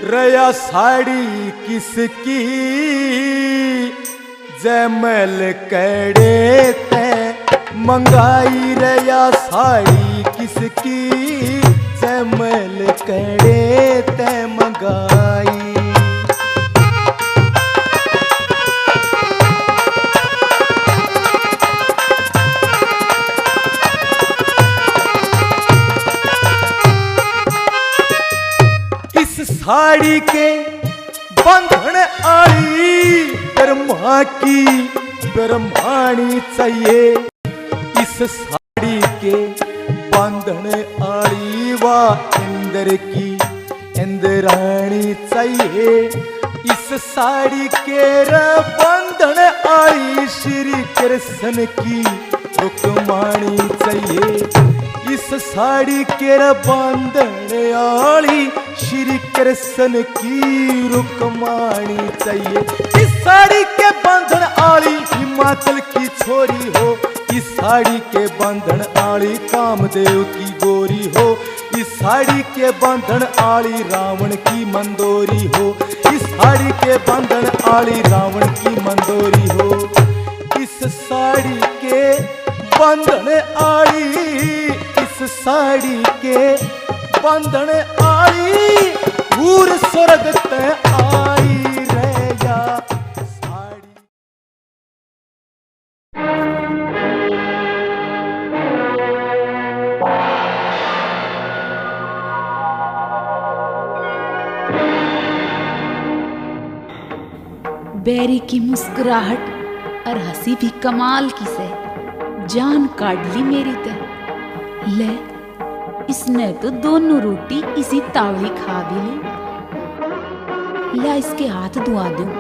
रया साड़ी किसकी जयमल कड़े ते मंगाई रया साड़ी किसकी जयमल कड़े ते मंगाई। साड़ी के बंधन आली ब्रह्मा की ब्रह्माणी चाहिए। इस साड़ी के बंधन आली व इंद्र की इंद्राणी चाहिए। इस साड़ी के बंधन आली श्री कृष्ण की रुक्माणी चाहिए। इस साड़ी के बंधन आली श्री कृष्ण की रुक्माणी चाहिए। इस साड़ी के बंधन आली हिमाचल की छोरी हो। इस साड़ी के बंधन आली कामदेव की गोरी हो। इस साड़ी के बंधन आली रावण की मंदोरी हो। इस साड़ी के बंधन आली रावण की मंदोरी हो। इस साड़ी के बंधन आली इस साड़ी के बंधन आली पूर स्वर्ग ते आई रया साड़ी। बैरी की मुस्कुराहट और हंसी भी कमाल की से जान काट ली मेरी ते। ले इसने तो दोनों रोटी इसी तावड़ी खा भी ली। ला इसके हाथ धुआ दूं।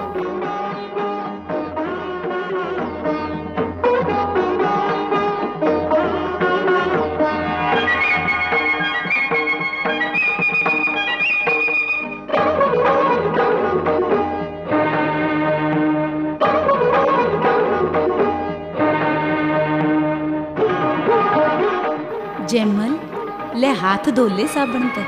जयमल ले हाथ धो ले साबुन तक।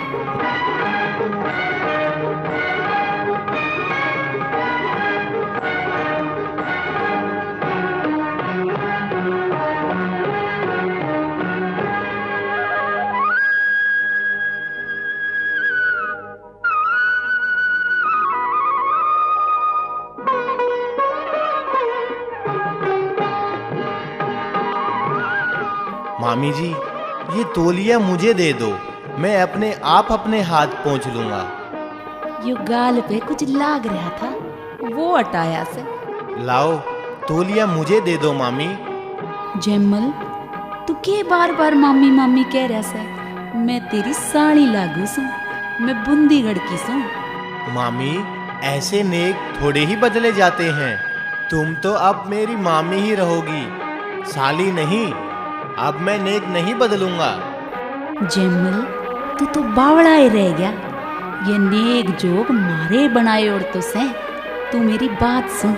मामी जी ये तौलिया मुझे दे दो, मैं अपने आप अपने हाथ पोंछ लूंगा। यो गाल पे कुछ लाग रहा था वो हटाया से। लाओ तौलिया मुझे दे दो मामी। जयमल तू के बार बार मामी मामी कह रहा से। मैं तेरी साड़ी लागू सू, मैं बुंदीगढ़ की सू। मामी ऐसे नेक थोड़े ही बदले जाते हैं। तुम तो अब मेरी मामी ही रहोगी, साली नहीं। अब मैं नेक नहीं बदलूंगा। जयमल तू तो बावड़ा ही रह गया। ये नेक जोग मारे बनाए औरतों से। तू मेरी बात सुन।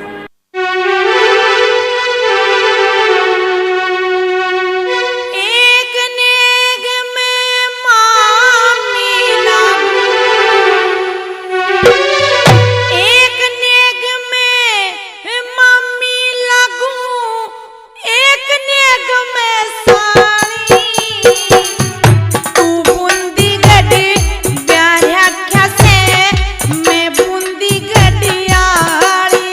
मैं बूंदी गढ़ियाली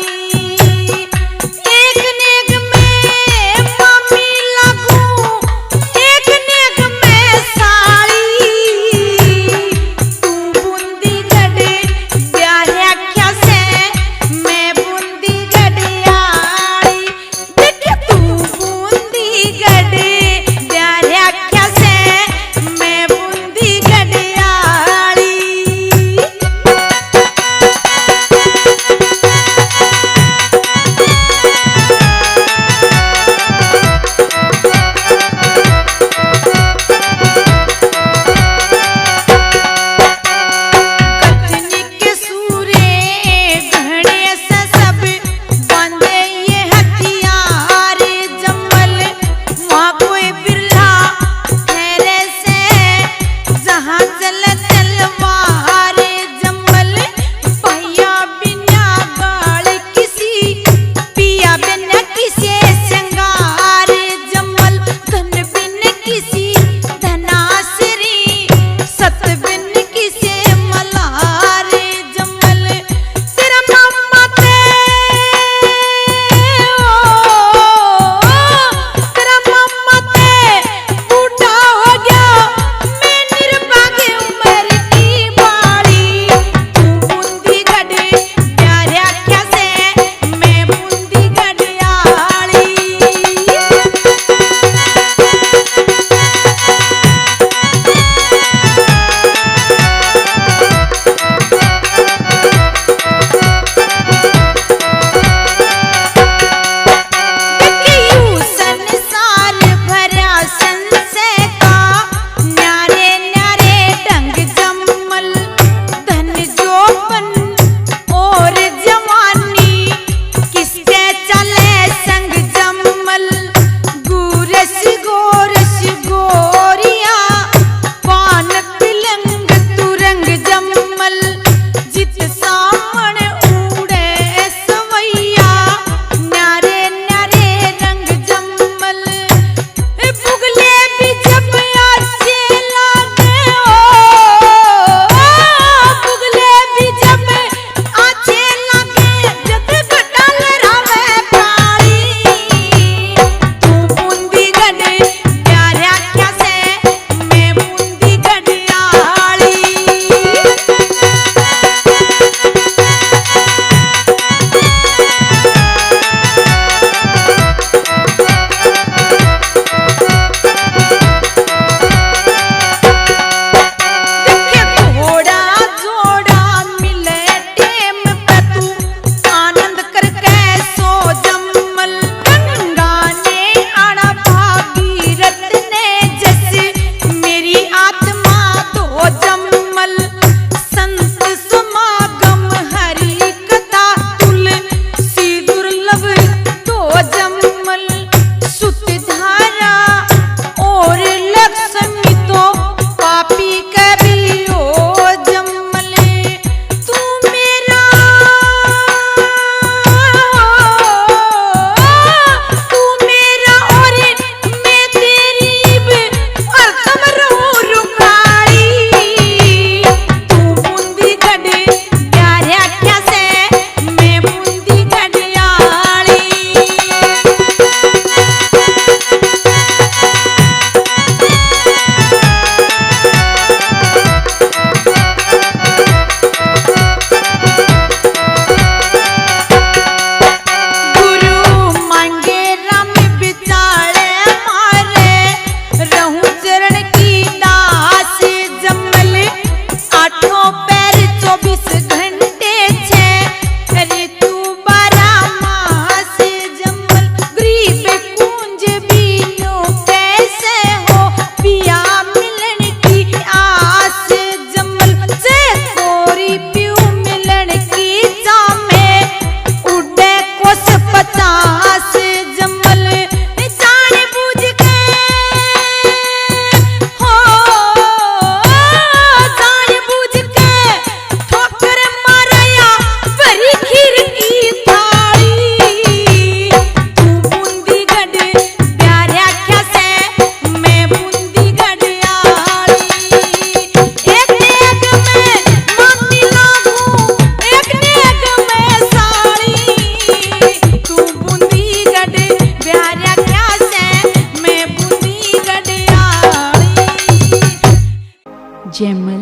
जैमल,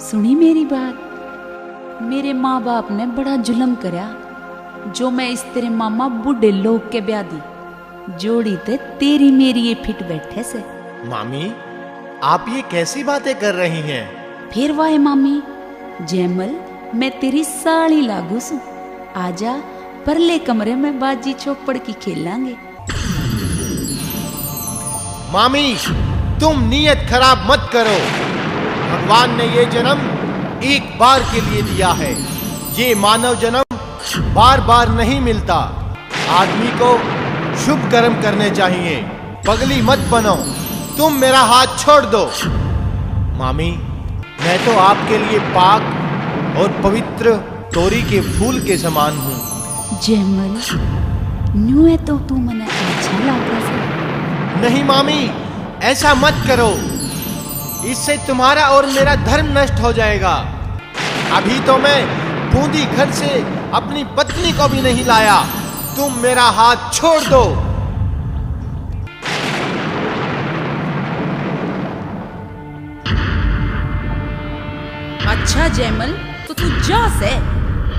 सुनी मेरी बात। मेरे माँ बाप ने बड़ा जुल्म करया जो मैं इस तेरे मामा बूढ़े लोग के ब्याह दी। जोड़ी ते तेरी मेरी ये फिट बैठे से। मामी, आप ये कैसी बातें कर रही हैं? फिर वाह मामी, जैमल मैं तेरी साली लागू सू। आजा परले कमरे में बाजी चौपड़ की खेलांगे। मामी, तुम नीयत खराब मत करो। भगवान ने ये जन्म एक बार के लिए दिया है। ये मानव जन्म बार बार नहीं मिलता। आदमी को शुभ कर्म करने चाहिए। पगली मत बनो। तुम मेरा हाथ छोड़ दो। मामी, मैं तो आपके लिए पाक और पवित्र तोरी के फूल के समान हूँ। जैमल, न्यू है तो तू मने अच्छा लगा से। नहीं मामी, ऐसा मत करो। इससे तुम्हारा और मेरा धर्म नष्ट हो जाएगा। अभी तो मैं बूंदी घर से अपनी पत्नी को भी नहीं लाया। तुम मेरा हाथ छोड़ दो। अच्छा जैमल, तो तू जा से।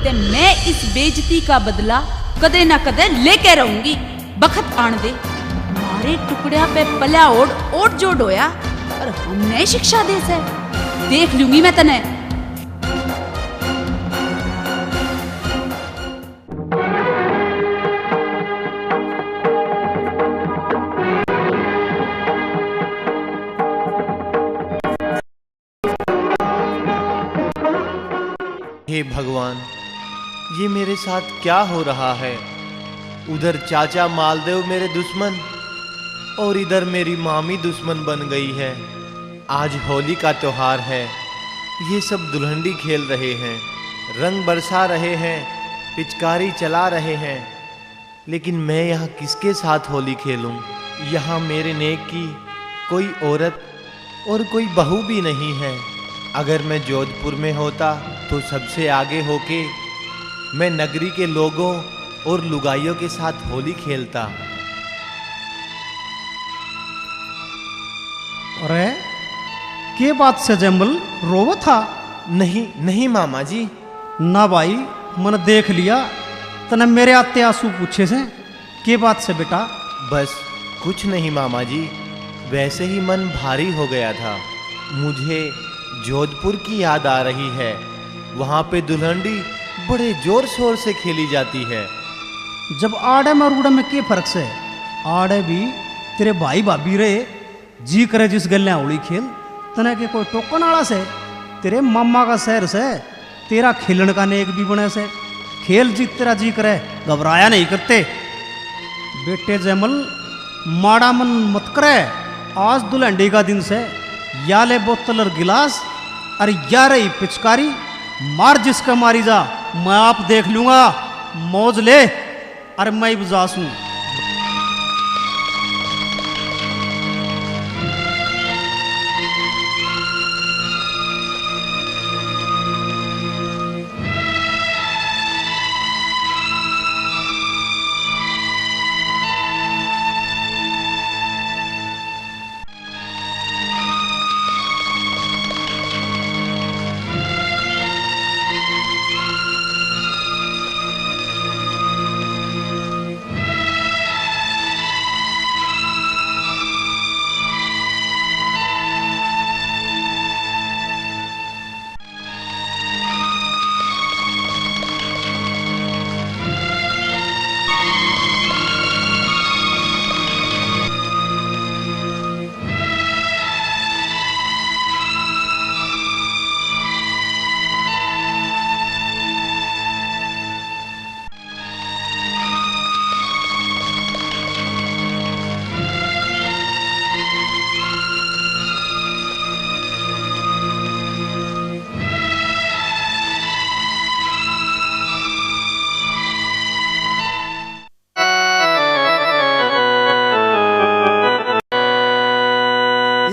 ते मैं इस बेइज्जती का बदला कदे ना कदे लेके रहूंगी। बखत आन दे। मारे टुकड़िया पे पल्या ओट जोड़ होया और हमने शिक्षा दे से। देख लूंगी मैं तने। हे भगवान, ये मेरे साथ क्या हो रहा है? उधर चाचा मालदेव मेरे दुश्मन और इधर मेरी मामी दुश्मन बन गई है। आज होली का त्योहार है। ये सब दुल्हंडी खेल रहे हैं, रंग बरसा रहे हैं, पिचकारी चला रहे हैं। लेकिन मैं यहाँ किसके साथ होली खेलूं? यहाँ मेरे नेक की कोई औरत और कोई बहू भी नहीं है। अगर मैं जोधपुर में होता तो सबसे आगे होके मैं नगरी के लोगों और लुगाइयों के साथ होली खेलता। अरे के बात से जैमल रोवा था? नहीं नहीं मामा जी। ना भाई, मन देख लिया तने मेरे आते आंसू पूछे से। के बात से बेटा? बस कुछ नहीं मामा जी, वैसे ही मन भारी हो गया था। मुझे जोधपुर की याद आ रही है। वहाँ पे दुल्हंडी बड़े जोर शोर से खेली जाती है। जब आड़े में और उड़े में के फर्क से? आड़े भी तेरे भाई भाभी रहे, जी करे जिस गलियां उड़ी खेल। तने के कोई टोकन आड़ा से? तेरे मामा का शहर से तेरा खेलन का नेक भी बने से। खेल जीत तेरा जी करे, घबराया नहीं करते। बेटे जैमल, माड़ा मन मत करे। आज दुल्हंडी का दिन से या ले बोतल और गिलास और या रही पिचकारी, मार जिसका मारी जा, मैं आप देख लूंगा। मौज ले, अरे मैं बुझास हूं।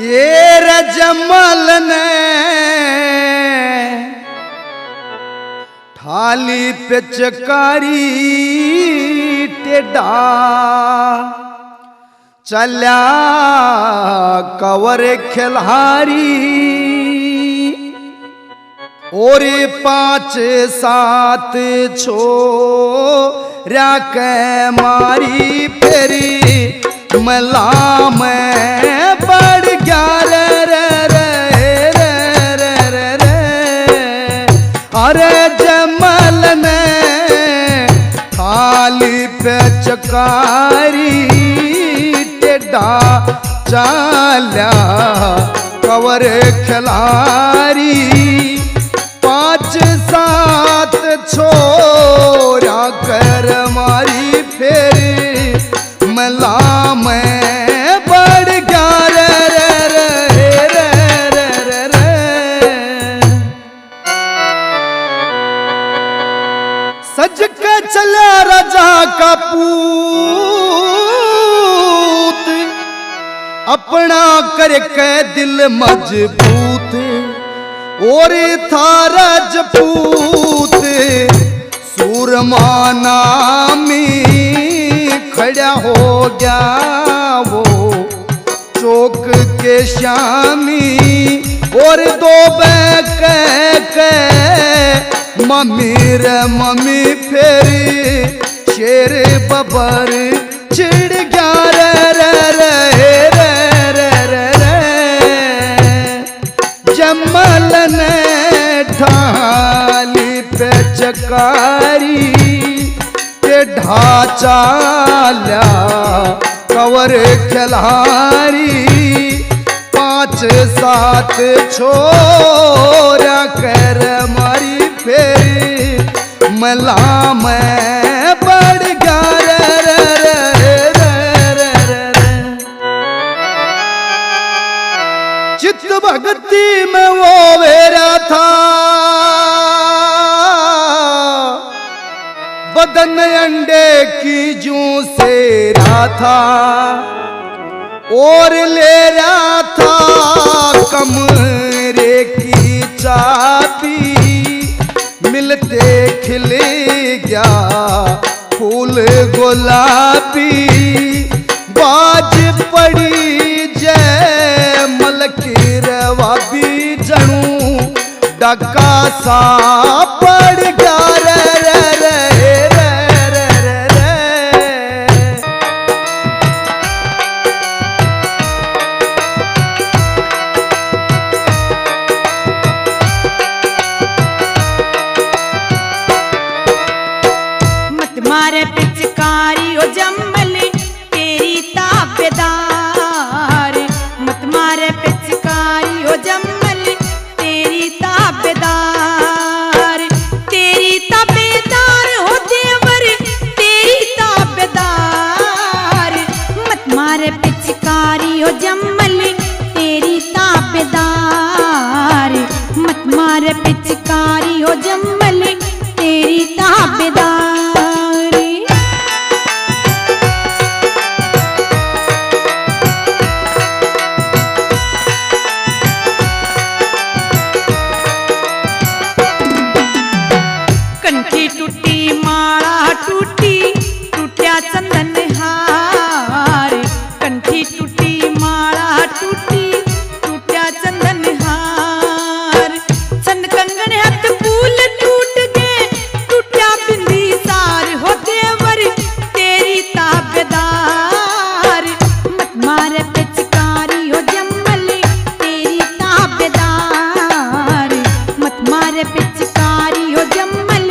ये रजमल ने थाली पे चकारी टेढ़ा चल्या कवर खिलहारी और 5-7 छोरा के मारी फेरी मला में बढ़ गया रे रे रे रे रे रे। अरे जमल ने थाली पे चकारी टेढ़ा चाल्या कवर खिलारी 5-7 छोरा कर मारी फेर मला में बढ़ गया रे रे रे रे रे रे रे। सज के चला राजा का पूत अपना करके दिल मजबूत और था राजपूत सूरमा नामी खड़ा हो गया वो चौक के श्यामी और 2 बैक के मम्मी रे मम्मी फेरी शेर बबर चिड़ गया रे रे रे रे रे रे रे। जमल ने ढाली पे चकारी के ढाचाल्या कवर खिलारी 5-7 छोरा कर मारी फेर मला में बढ़ गया रे रे रे रे रे रे। चित्त भक्ति में वो वेरा था बदन अंडे की जूं से रहा था और ले रहा था कमरे की चाबी मिलते खिल गया फूल गुलाबी बाज पड़ी जय मलकी रवाबी जनू डका सा पड़ गया रे रे रे रे रे रे रे। मत मारे पिचकारी ओ जम्मल तेरी ताबेदार मत मारे पिचकारी ओ जम्मल तेरी ताबेदार हो देवर तेरी ताबेदार मत मारे पिचकारी हो जम्मल तेरी ताबेदार मत मारे पिचकारी हो जम्मल तेरी ताबेदार। कंठी टूटी माला टूटी टूटिया चंदन हार कंठी टूटी माला टूटी टूटिया चंदन हार चंद कंगन हाथ फूल टूट गए टूटिया बिंदी सार हो देवर तेरी ताबेदार मत मारे पिचकारी हो जम्मल तेरी ताबेदार मत मारे पिचकारी हो जम्मल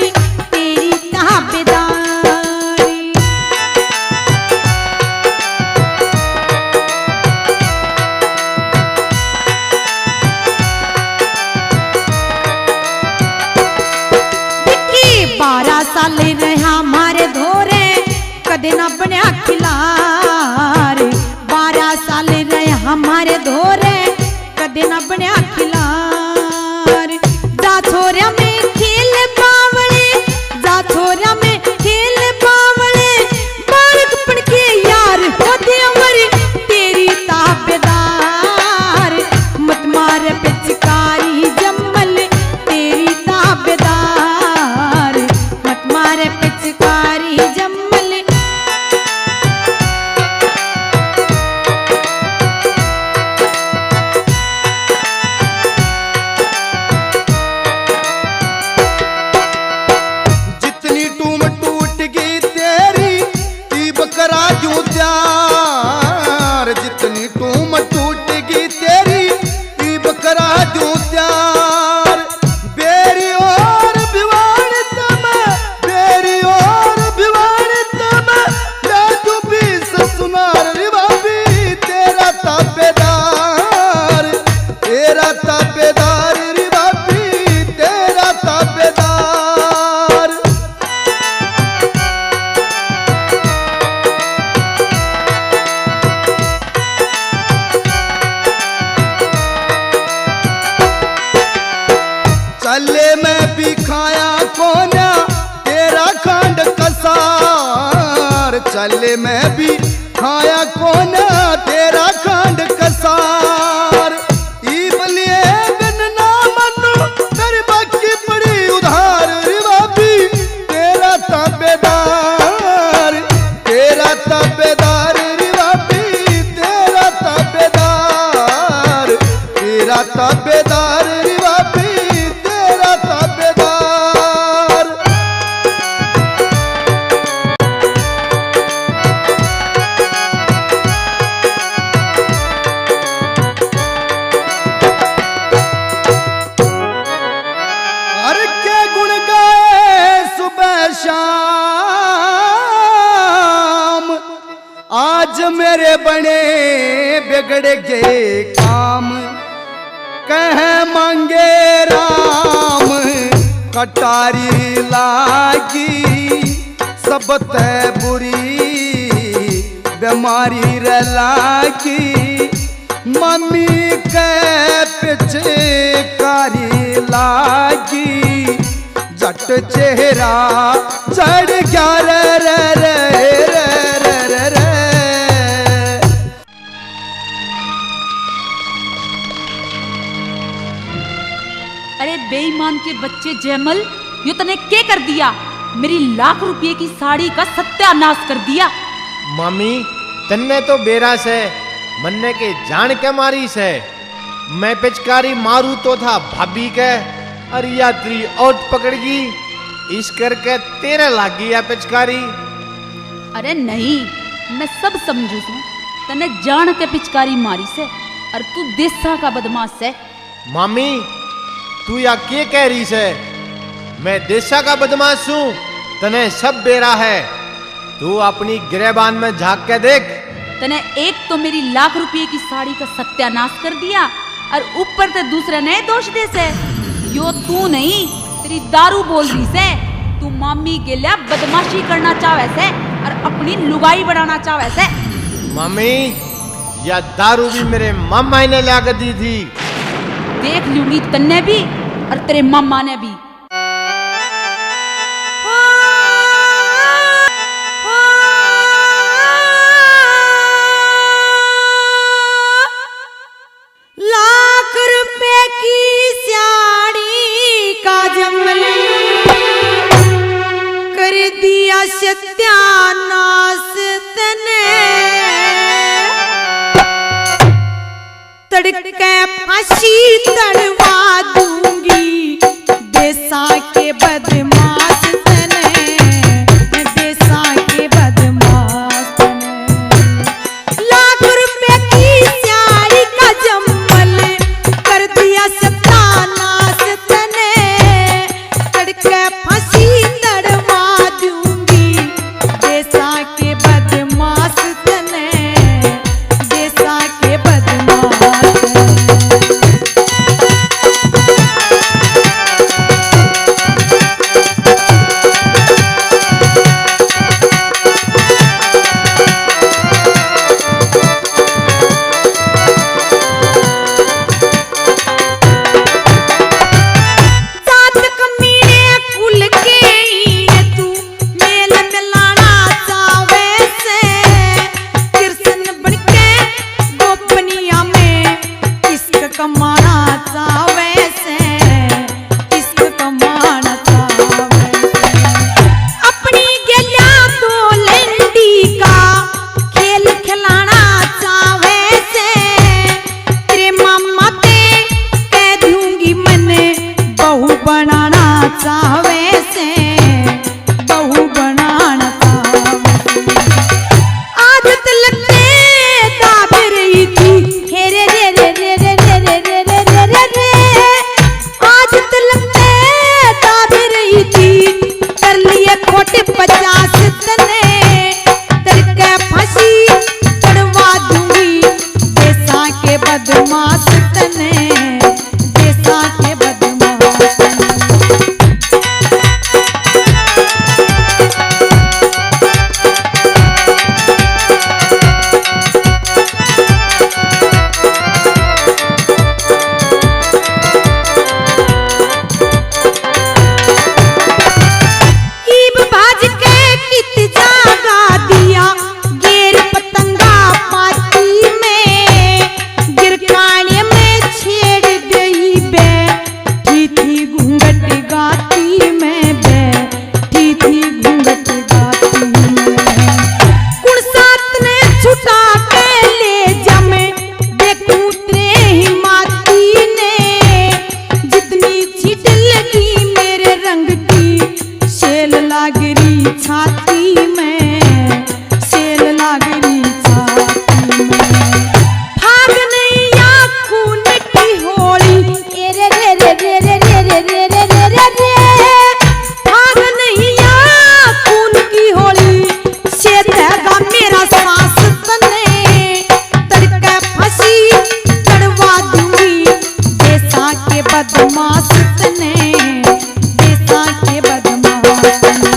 तेरी ताबेदारी। विक्की 12 साल रहा मारे धोरे कदे ना बनया खिलार 12 साल रहा हमारे धोरे कदे ना बनया खिलार। जा छोरिया में खेल बावले जा छोरिया में खेल बावले बालक पड़ के यार हो देवर तेरी ताबेदार मत मार पिचकारी जम्मल तेरी ताबेदार मत मार पिचकारी जम्मल। प्यार बेरी और भिवाड़ित में, बेरी और भिवाड़ित में ले तू भी सुनार रे भाभी तेरा ताबेदार, तेरा ताबेदार रे भाभी तेरा ताबेदार। चले मैं भी खाया कोना तेरा खंड कसार, चले मैं भी खाया कोना तेरा खंड कसार। इबलिए बिन ना मनु तेरी बाकी पड़ी उधार रे भाभी तेरा ताबेदार, तेरा ताबेदार रे भाभी तेरा ताबेदार, तेरा ताबेदार रे भाभी तेरा ताबेदार। हर के गुण गाए सुबह शाम, आज मेरे बने बिगड़ गए काम। कह मांगे राम कटारी लागी, सब तय बुरी बीमारी रे लागी। मम्मी के पीछे कारी लागी, जट चेहरा चढ़ गया रे रे रे रे रे रे। अरे बेईमान के बच्चे जयमल, यो तने क्या कर दिया? मेरी लाख रुपये की साड़ी का सत्यानाश कर दिया। मामी तन्ने तो बेरा से मन्ने के जान के मारी से, मैं पिचकारी मारू तो था भाभी के, अरे यात्री ओट पकड़गी इस करके तेरे लाग गई पिचकारी। अरे नहीं, मैं सब समझू हूँ। तने जान के पिचकारी मारी से, और तू देसा का बदमाश है। मामी तू या के कह रही से? मैं देशा का बदमाश हूँ? तने सब बेरा है। तू अपनी गिरेबान में झांक के देख। तने एक तो मेरी लाख रुपये की साड़ी का सत्यानाश कर दिया, और ऊपर से दूसरे ने दोष दे से। यो तू नहीं, तेरी दारू बोल रही से। तू मामी के लिए बदमाशी करना चाहे से, और अपनी लुगाई बढ़ाना चाहे से। मामी या दारू भी मेरे मामा ने ला कर दी थी। देख लूंगी तन्ने भी और तेरे मामा ने भी। लाख रुपए की साड़ी का जमल कर दिया सत्यानाश तने, तड़के फांसी तड़वा दूंगी देसा के बदमाश तने, देसा के बदमाश तने। लाख रुपए की साड़ी का जमल कर दिया सत्यानाश तने, तड़के फांसी तड़वा दूंगी देसा के बदमाश तने, देसा के बदमाश तने। रे रे रे रे रे भाग नहीं आ खून की होली से तेगा मेरा सांस तने तड़के फंसी चढ़वा दूंगी देसा के बदमाश तने देसा के बदमाश तने।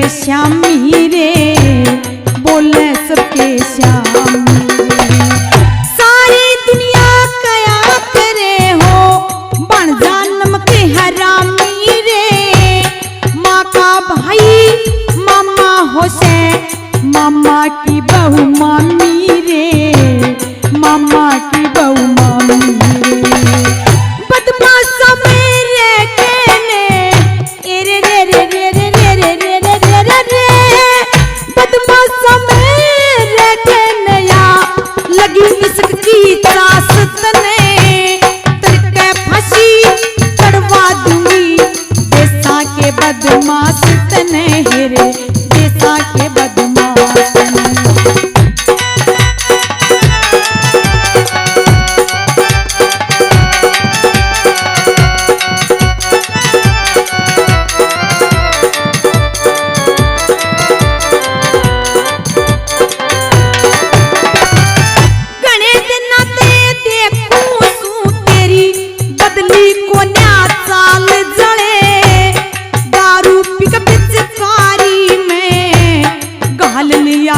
श्यामी रे बोले सबके श्यामी रे सारी दुनिया कया करे हो बन जानम के हरामी रे माँ का भाई मामा हो से मामा की बहू मामी रे मामा की बहू मामी रे बदमाशा मेरे कहने रे रे रे रे रे रे रे रे रे बदमाशा मेरे कहने लगी इश्क की त्रास तने तड़के फंसी चढ़वा दूंगी देसा के बदमाश तने हेरे देसा के बदमाश तने।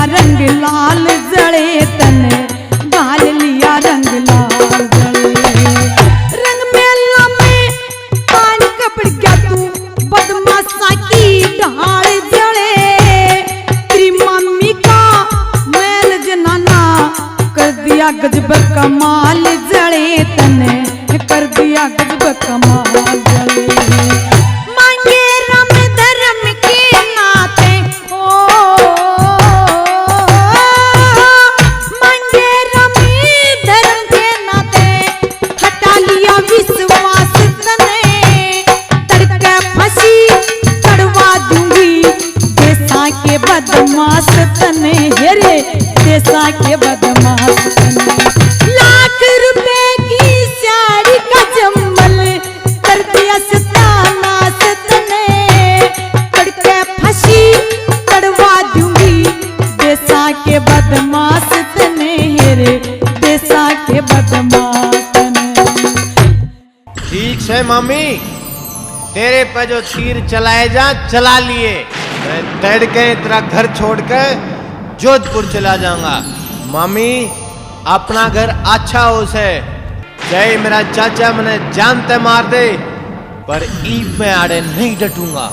रंग लाल जड़े तने गाल लिया रंग लाल जड़े रंग मेला में पानी कपड़ क्या तू बदमाशा की ढाल जड़े तेरी मम्मी का मैल जनाना कर दिया गजब कमाल जड़े तने कर दिया गजब कमाल जड़े मांगे राम धर्म के नाते विश्वास तने तड़के फंसी चढ़वा दूंगी देसा के बदमाश तने हेरे देसा के बदमाश तने। लाख रुपए की साड़ी का जम्मल कर दिया सतानाश तने तड़के फंसी चढ़वा दूंगी देसा के बदमाश तने हेरे देसा के बदमाश तने। ठीक है मामी, तेरे पे जो तीर चलाए जा चला लिए। मैं तैर के तेरा घर छोड़ के जोधपुर चला जाऊंगा। मामी अपना घर अच्छा हो से चाहे मेरा चाचा मैंने जानते मार दे पर ईब में आड़े नहीं डटूंगा।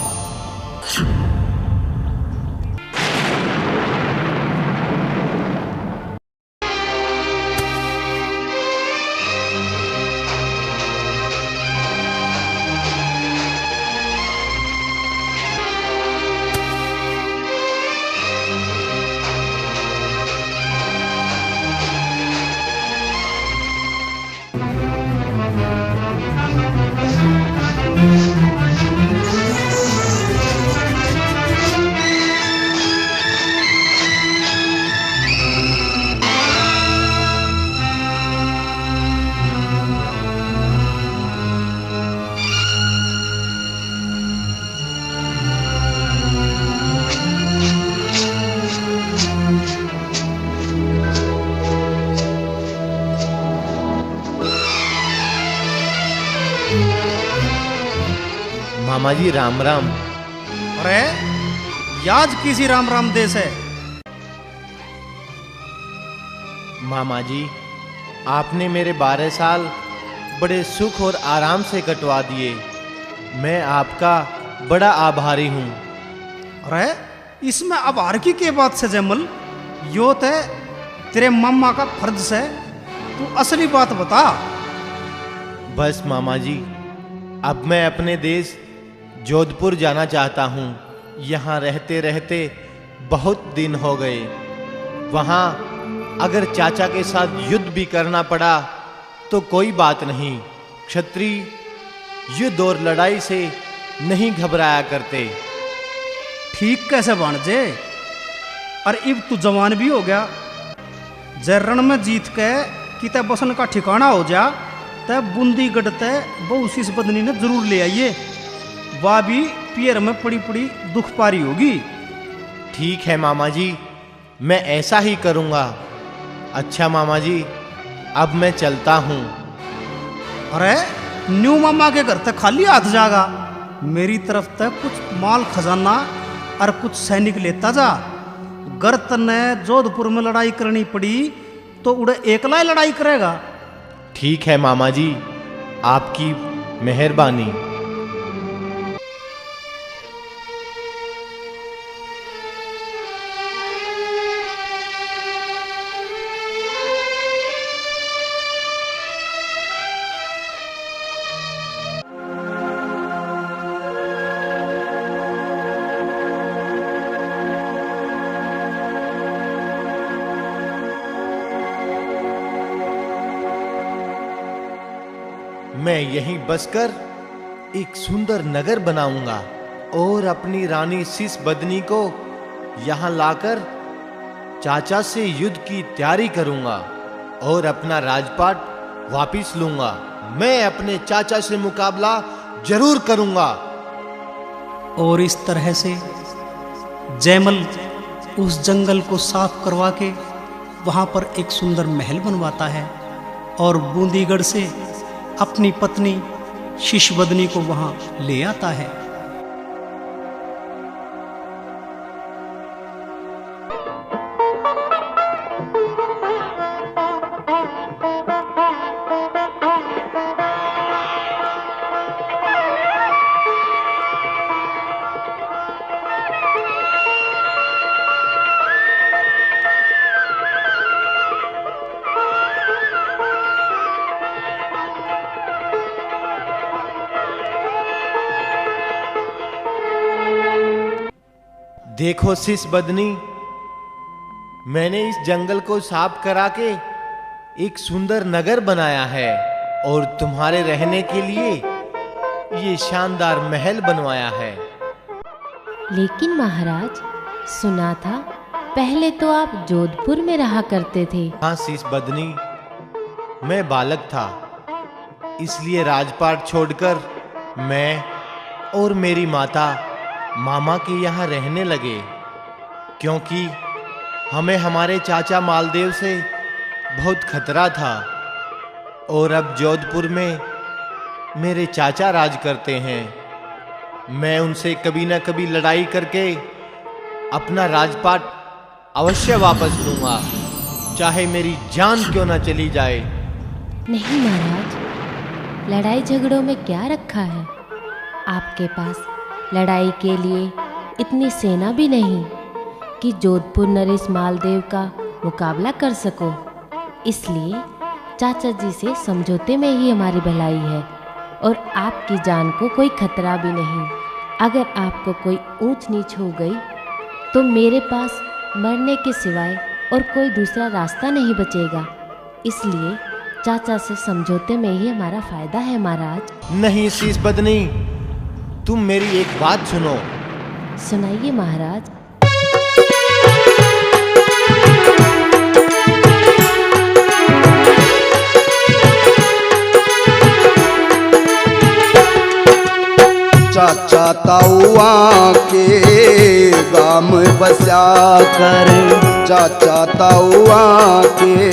मामा जी राम राम। अरे याज किसी राम राम देश है। मामा जी आपने मेरे 12 साल बड़े सुख और आराम से कटवा दिए। मैं आपका बड़ा आभारी हूँ। अरे इसमें आभार की क्या बात से जमल, यो तो तेरे मम्मा का फर्ज है। तू असली बात बता। बस मामा जी अब मैं अपने देश जोधपुर जाना चाहता हूँ। यहाँ रहते रहते बहुत दिन हो गए। वहाँ अगर चाचा के साथ युद्ध भी करना पड़ा तो कोई बात नहीं। क्षत्रिय युद्ध और लड़ाई से नहीं घबराया करते। ठीक कैसे भाणजे, और इब तू जवान भी हो गया, जरण में जीत के किते बसन का ठिकाना हो जा, तब बूंदीगढ़ तय बहु शीश बदनी ने जरूर ले आइए। वह भी पियर में पड़ी पड़ी दुख पारी होगी। ठीक है मामा जी, मैं ऐसा ही करूँगा। अच्छा मामा जी, अब मैं चलता हूँ। अरे न्यू मामा के घर तक खाली हाथ जागा, मेरी तरफ तक कुछ माल खजाना और कुछ सैनिक लेता जा। गर तने जोधपुर में लड़ाई करनी पड़ी तो उड़े एकला ही लड़ाई करेगा। ठीक है मामा जी, आपकी मेहरबानी। मैं यहीं बसकर एक सुंदर नगर बनाऊंगा और अपनी रानी शीश बदनी को यहां लाकर चाचा से युद्ध की तैयारी करूंगा और अपना राजपाट वापिस लूंगा। मैं अपने चाचा से मुकाबला जरूर करूंगा। और इस तरह से जयमल उस जंगल को साफ करवा के वहां पर एक सुंदर महल बनवाता है और बूंदीगढ़ से अपनी पत्नी शीशबदनी को वहां ले आता है। देखो शीश बदनी, मैंने इस जंगल को साफ करा के एक सुंदर नगर बनाया है और तुम्हारे रहने के लिए ये शानदार महल बनवाया है। लेकिन महाराज, सुना था पहले तो आप जोधपुर में रहा करते थे। हाँ शीश बदनी, मैं बालक था, इसलिए राजपाट छोड़कर मैं और मेरी माता मामा के यहाँ रहने लगे, क्योंकि हमें हमारे चाचा मालदेव से बहुत खतरा था। और अब जोधपुर में मेरे चाचा राज करते हैं। मैं उनसे कभी ना कभी लड़ाई करके अपना राजपाट अवश्य वापस लूंगा, चाहे मेरी जान क्यों ना चली जाए। नहीं महाराज, लड़ाई झगड़ों में क्या रखा है? आपके पास लड़ाई के लिए इतनी सेना भी नहीं कि जोधपुर नरेश मालदेव का मुकाबला कर सको। इसलिए चाचा जी से समझौते में ही हमारी भलाई है और आपकी जान को कोई खतरा भी नहीं। अगर आपको कोई ऊंच नीच हो गई तो मेरे पास मरने के सिवाय और कोई दूसरा रास्ता नहीं बचेगा। इसलिए चाचा से समझौते में ही हमारा फायदा है महाराज। नहीं शीश बदनी, तुम मेरी एक बात सुनो। सुनाइए महाराज। चाचा ताऊआ के गाम बसा कर, चाचा ताऊआ के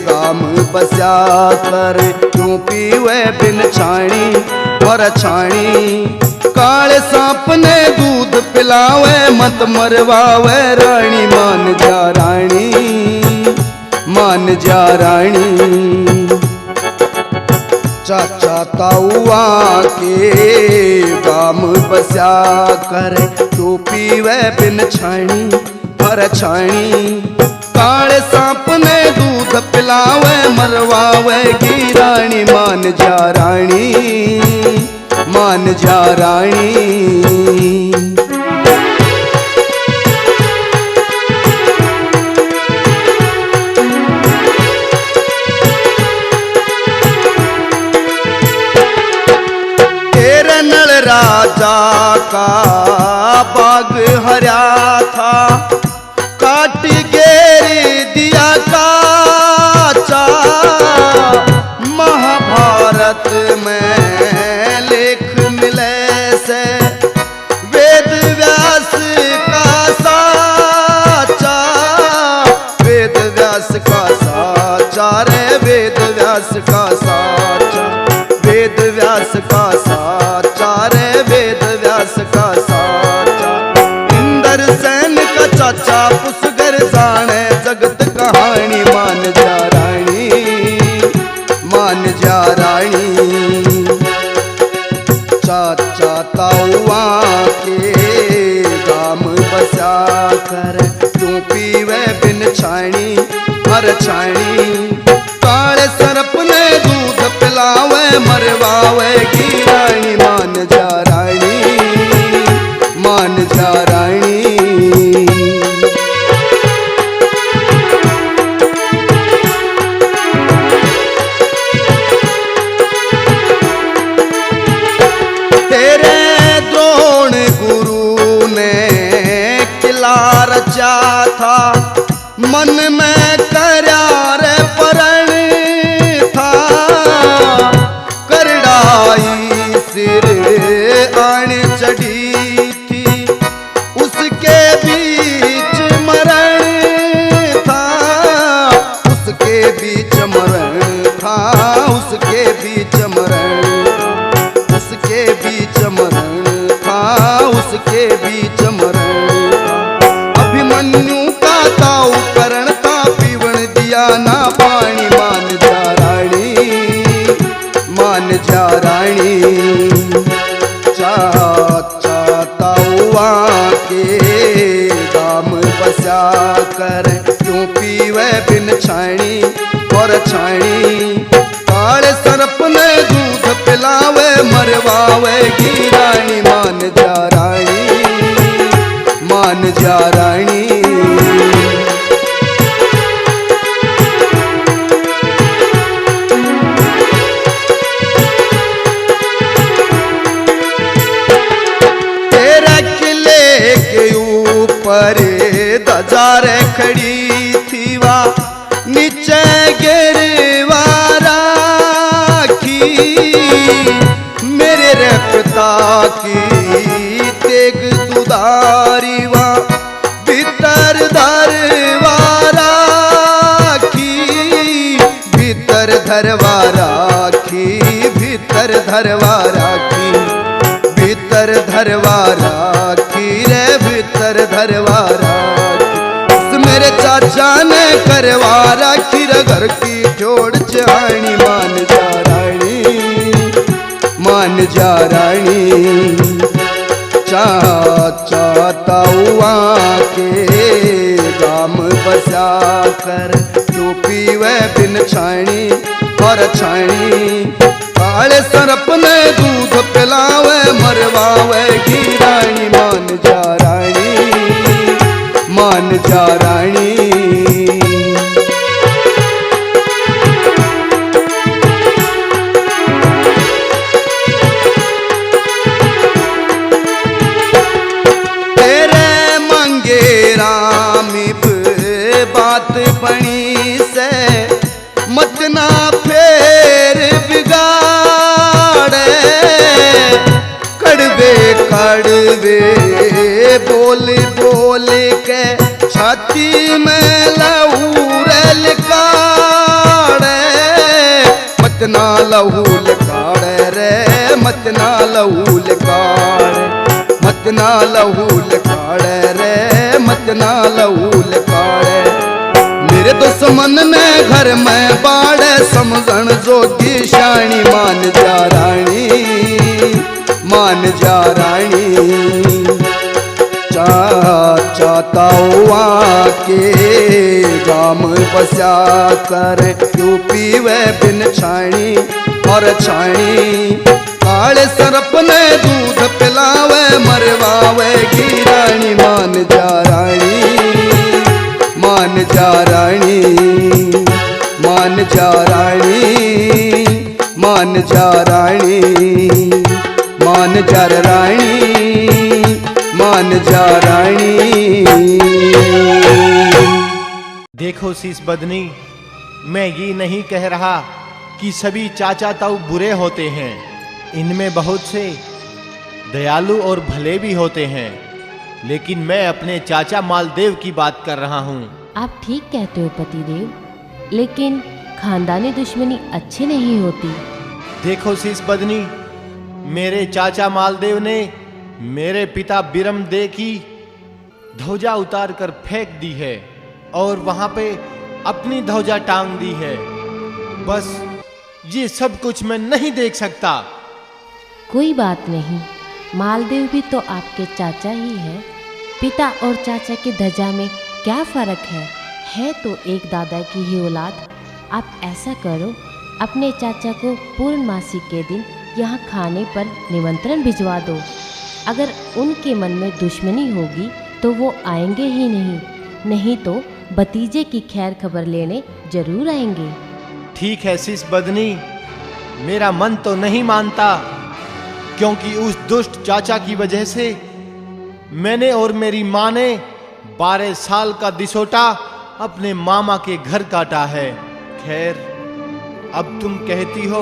गाम बसा कर, क्यों पीवे बिन छाणी और छाणी, काले सांप ने दूध पिलावे मत मरवावे, रानी मान जा रानी, मान जा रानी। चाचा ताऊआ के गाम बसा कर, तो पीवे बिन छाणी और छाणी, काले सांप ने दूध पिलावे मरवावे की, रानी मान जा रानी, मान जा रानी। तेरे नल राजा का बाग हरा था, काट घेर दिया काचा। महाभारत में लेख मिले से वेद व्यास का साचा, वेद व्यास का साचा रे, वेद व्यास का साचा, वेद व्यास का साचा रे, वेद व्यास का साचा। इंद्र सेन का चाचा पुष्कर जाने जगत कहानी, मान जा रानी, मान जा रानी। चाचा ताऊआ के गाम बसा कर, क्यों पीवे बिन छाणी हर छाणी। काले सरप ने दूध पिलावे मरवावे की रानी, मान जा रानी, मान जा रानी। तेरे द्रोण गुरु ने किला रचा था, मन में करार परण था। करड़ाई सिर आन चढ़ी थी, उसके बीच मरण था, उसके बीच मरण था, उसके बीच मरण, उसके बीच मरण था, उसके बीच मरण था। अभिमन्यु का ताऊ करण था, पीवण दिया ना पानी, मान जा रानी, मान जा रानी। चाचा ताऊआ के दाम बसा कर, क्यों पीवे बिन छाणी और छाणी। काले सरप ने दूध पिलावे मरवावे की रानी, मान जा रानी, मान जा रानी। तेरे किले के ऊपर दजार खड़ी थी, वा नीचे गिरवा राखी। मेरे रे पिता की तेग दुधारी, वा भीतर धरवा राखी, भीतर धरवा राखी, भीतर धरवा राखी, भीतर धरवा राखी रे, भीतर धरवा राखी। मेरे चाचा ने करवा राखी रे, घर की जोड़ चाणी, मान जा रानी, मान जा रानी। चाचा ताऊआ के गाम बसा कर, क्यों पीवे बिन छाणी और छाणी। काले सरप ने दूध पिलावे मरवावे की रानी, मान जा रानी, मान जा रानी। तेरे मंगे रामिप बात बनी से, मत ना फेर बिगाड़े। कड़वे कड़वे बोल बोल के छाती में लहूरल काड़े। मत ना लहूल काड़े रे, मत ना लहूल काड़े, मत ना लहूल काड़े रे, मत ना लहूल काड़े। मेरे दुश्मन ने घर में बाड़े, समझण जोगी शानी, मान जा रानी, मान जा रानी। चाचा ताऊआ के गाम बसा कर, क्यों पीवे बिन छाणी और छाणी। काले सरप ने दूध पिलावे मरवावे की रानी मान जा रानी मान जा रानी मान जा रानी मान जा रानी मान जा रानी मान जा रानी। देखो शीश बदनी, मैं ये नहीं कह रहा कि सभी चाचा ताऊ बुरे होते हैं। इनमें बहुत से दयालु और भले भी होते हैं, लेकिन मैं अपने चाचा मालदेव की बात कर रहा हूँ। आप ठीक कहते हो पतिदेव, लेकिन खानदानी दुश्मनी अच्छी नहीं होती। देखो शीश बदनी, मेरे चाचा मालदेव ने मेरे पिता बिरम दे की ध्वजा उतार कर फेंक दी है और वहां पे अपनी ध्वजा टांग दी है। बस ये सब कुछ मैं नहीं देख सकता। कोई बात नहीं, मालदेव भी तो आपके चाचा ही है। पिता और चाचा की ध्वजा में क्या फर्क है तो एक दादा की ही औलाद। आप ऐसा करो, अपने चाचा को पूर्णमासी के दिन यहाँ खाने पर निमंत्रण भिजवा दो। अगर उनके मन में दुश्मनी होगी तो वो आएंगे ही नहीं तो भतीजे की खैर खबर लेने जरूर आएंगे। ठीक है शीश बदनी, मेरा मन तो नहीं मानता, क्योंकि उस दुष्ट चाचा की वजह से मैंने और मेरी माँ ने 12 साल का दिसोटा अपने मामा के घर काटा है। खैर, अब तुम कहती हो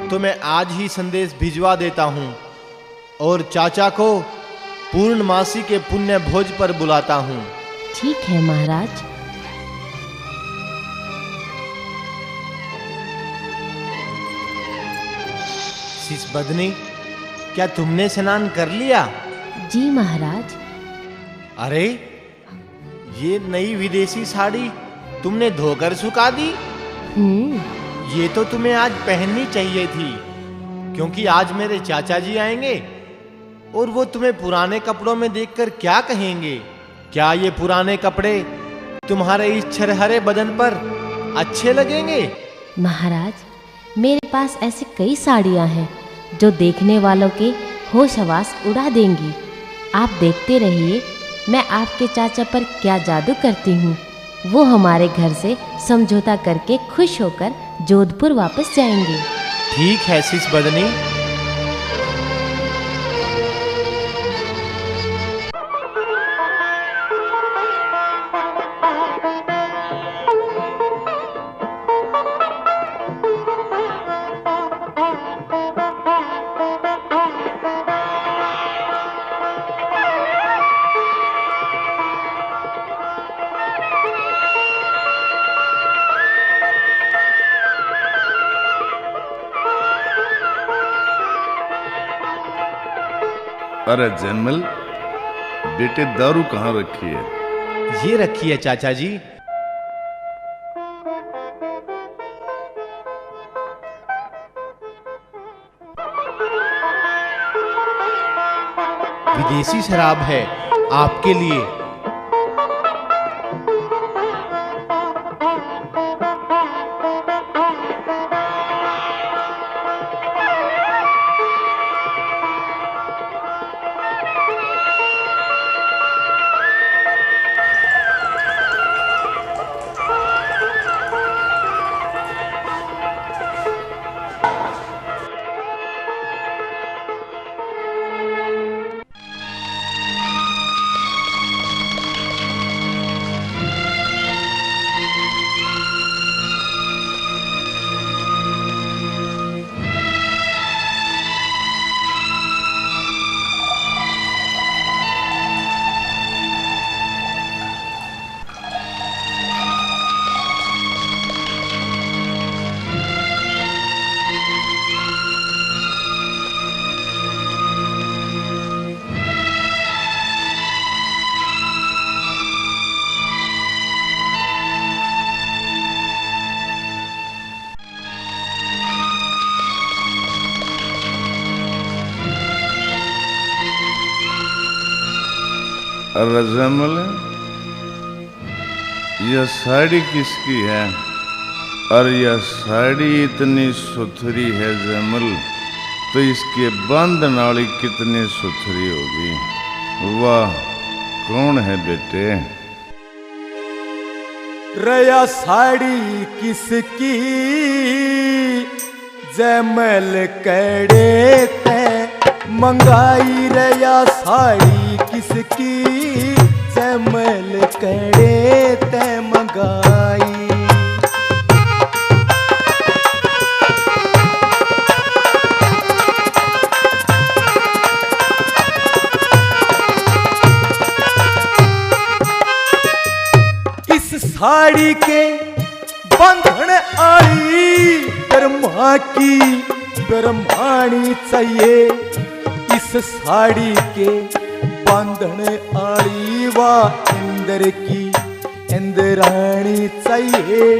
तो मैं आज ही संदेश भिजवा देता हूँ और चाचा को पूर्णमासी के पुण्य भोज पर बुलाता हूँ। ठीक है महाराज। शीश बदनी, क्या तुमने स्नान कर लिया? जी महाराज। अरे, ये नई विदेशी साड़ी तुमने धोकर सुखा दी? ये तो तुम्हें आज पहननी चाहिए थी, क्योंकि आज मेरे चाचा जी आएंगे और वो तुम्हें पुराने कपड़ों में देखकर क्या कहेंगे। क्या ये पुराने कपड़े तुम्हारे इस छरहरे बदन पर अच्छे लगेंगे? महाराज, मेरे पास ऐसी कई साड़ियाँ हैं जो देखने वालों के होश हवास उड़ा देंगी। आप देखते रहिए, मैं आपके चाचा पर क्या जादू करती हूँ। वो हमारे घर से समझौता करके खुश होकर जोधपुर वापस जाएंगे। ठीक है शीश बदनी। अरे जनमल, बेटे दारू कहाँ रखी है? ये रखी है चाचा जी। विदेशी शराब है आपके लिए। अरे जमल, यह साड़ी किसकी है? और यह साड़ी इतनी सुथरी है जमल तो इसके बंद नाली कितनी सुथरी होगी। वाह, कौन है बेटे? रया साड़ी किसकी जैमल कड़े ते मंगाई। रया साड़ी किसकी जैमल कड़े ते मंगाई। साड़ी के बंधन आली ब्रह्मा की ब्रह्माणी चाहिए। इस साड़ी के बंधन आली वा इंद्र की इंद्राणी चाहिए।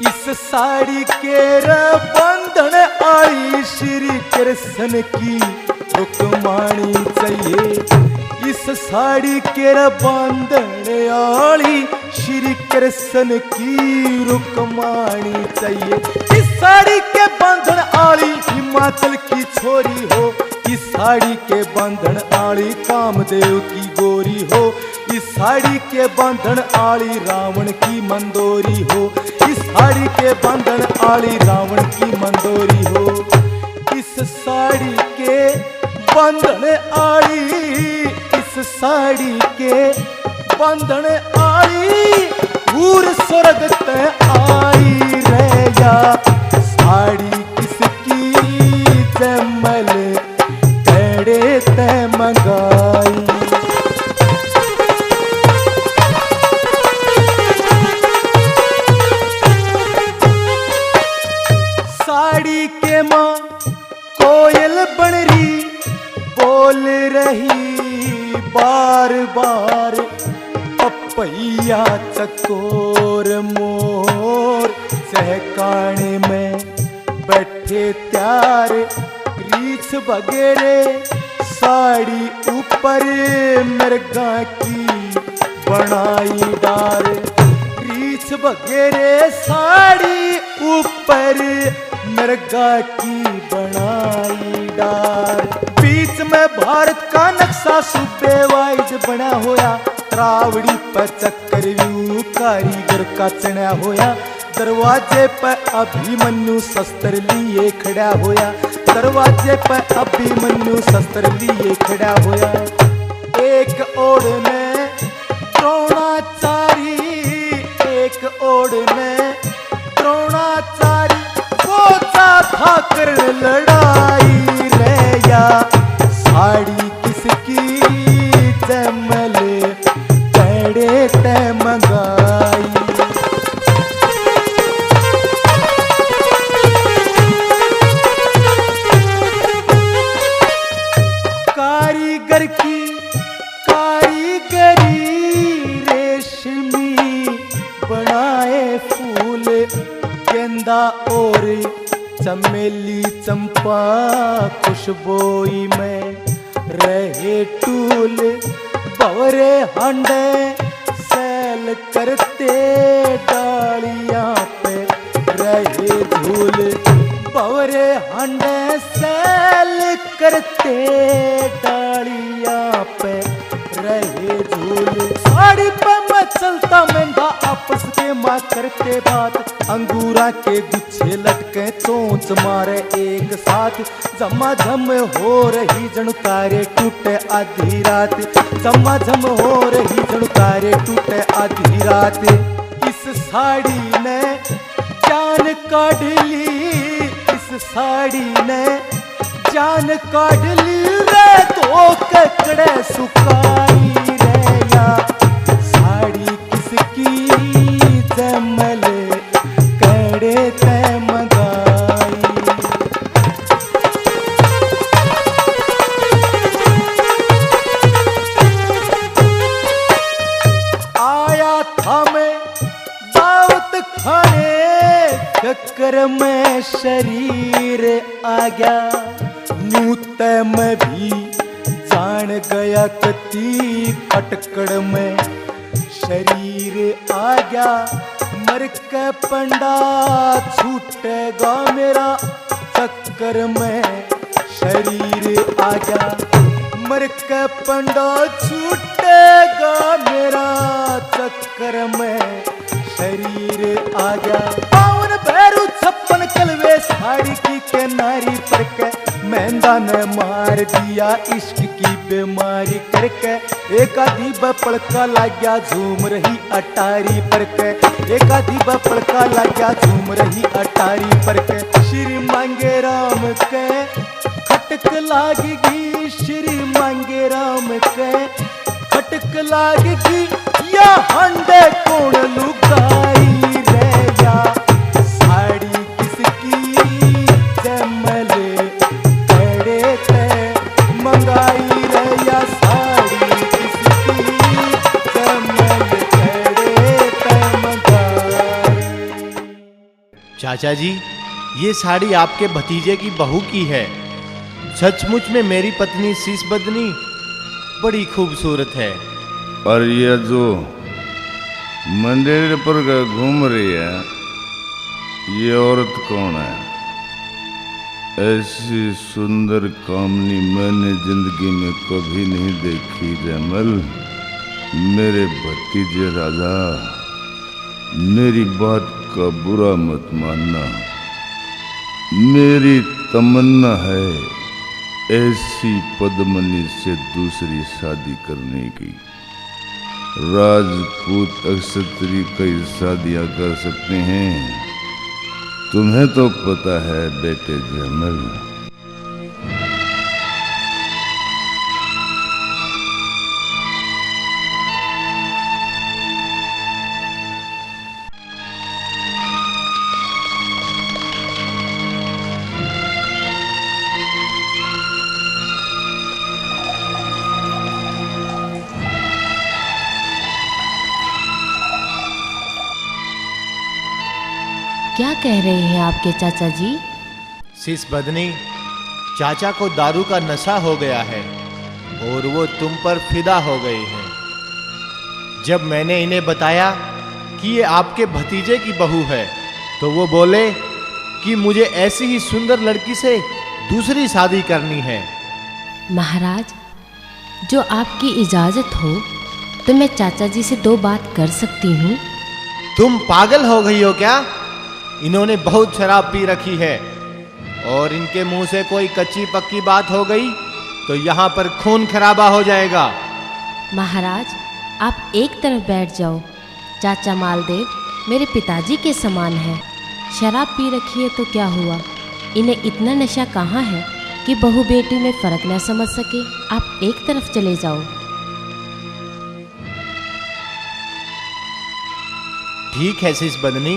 इस साड़ी के बंधन आली श्री कृष्ण की रुक्माणी चाहिए। इस साड़ी के बंधन आली श्री कृष्ण की रुक्माणी चाहिए। इस साड़ी के बंधन आली हिमाचल की छोरी हो। इस साड़ी के बंधन आली कामदेव की गोरी हो। इस साड़ी के बंधन आली रावण की मंदोरी हो। इस साड़ी के बंधन आली रावण की मंदोरी हो। इस साड़ी के बंधन आली, इस साड़ी के बंधन आली भूर स्वर्ग ते आई। रया साड़ी किसकी जैमल कड़े ते मंगाई। साड़ी के माँ कोयल बनरी बोल रही बार बार। पपैया चकोर मोर सहकाने में बैठे त्यार। रीछ वगैरह साड़ी ऊपर मृगा की बनाई डार। रीछ वगैरह साड़ी ऊपर मृगा की बनाई डार। बीच में भारत का नक्शा सूबे वाइज बना होया। त्रावड़ी पर चक्रव्यूह कारीगर का चढ़ा होया। दरवाजे पर अभिमन्यु शस्त्र लिए खड़ा होया। दरवाजे पर अभिमन्यु शस्त्र लिए खड़ा होया। एक ओर में द्रोणाचारी, एक ओर में द्रोणाचारी सोचा था कर लड़ाई। रया साड़ी किसकी जैमल कड़े ते मंगाई। कारीगर की कारीगरी रेशमी बनाए फूल। गेंदा और चमेली चंपा खुशबोई में रहे टूल। बवरे हांडे सैल करते डालियां पे रहे झूल। बवरे हांडे सैल करते डालियां पे रहे झूल। साड़ी पे मैं चलता महंगा आपस के माँ करते बात। अंगूरा के गुच्छे लटके चोंच मारे एक साथ। झमाझम हो रही जणु तारे टूटे आधी रात। झमाझम हो रही जणु तारे टूटे आधी रात। इस साड़ी ने जान काढ़ ली, इस साड़ी ने जान काढ़ ली रे। तो ककड़े सुकाई। रया साड़ी किसकी जैमल कड़े ते मंगाई। आया था मैं दावत खाने चक्कर में शरीर आ गया। नूत में भी जान गया कती खटकड़ में शरीर आ गया। मर के पंडा छूटेगा मेरा चक्कर में शरीर आ गया मर के पंडा छूटेगा मेरा चक्कर में शरीर आ गया पावन भैरू छप्पन कलवे साड़ी की के नारी पर के मेहंदा ने मार दिया इश्क की बीमारी करके एक आधी बपड़का लग गया झूम रही अटारी पर के एक आधी बपड़का लग गया झूम रही अटारी पर के श्री मांगे राम के खटक लागेगी श्री मांगे राम के खटक लागेगी या हंडे कौन लुगाई रे या साड़ी किसकी जमले तेरे ते मंगाई रे या साड़ी किसकी जमले तेरे ते मंगाई। चाचा जी, ये साड़ी आपके भतीजे की बहू की है। सचमुच में मेरी पत्नी शीश बदनी बड़ी खूबसूरत है। और ये जो मंदिर पर घूम रही है ये औरत कौन है? ऐसी सुंदर कामनी मैंने जिंदगी में कभी नहीं देखी जमल। मेरे भतीजे राजा, मेरी बात का बुरा मत मानना। मेरी तमन्ना है ऐसी पद्मनी से दूसरी शादी करने की। राजपूत अक्षत्री कई शादियां कर सकते हैं, तुम्हें तो पता है बेटे जमल। क्या कह रहे हैं आपके चाचा जी? शीश बदनी, चाचा को दारू का नशा हो गया है और वो तुम पर फिदा हो गए हैं। जब मैंने इन्हें बताया कि ये आपके भतीजे की बहू है तो वो बोले कि मुझे ऐसी ही सुंदर लड़की से दूसरी शादी करनी है। महाराज, जो आपकी इजाजत हो तो मैं चाचा जी से 2 बात कर सकती हूँ। तुम पागल हो गई हो क्या? इन्होंने बहुत शराब पी रखी है और इनके मुंह से कोई कच्ची पक्की बात हो गई तो यहाँ पर खून खराबा हो जाएगा। महाराज, आप एक तरफ बैठ जाओ। चाचा मालदेव मेरे पिताजी के समान है। शराब पी रखी है तो क्या हुआ? इन्हें इतना नशा कहाँ है कि बहू बेटी में फर्क न समझ सके। आप एक तरफ चले जाओ। ठीक है शीश बदनी,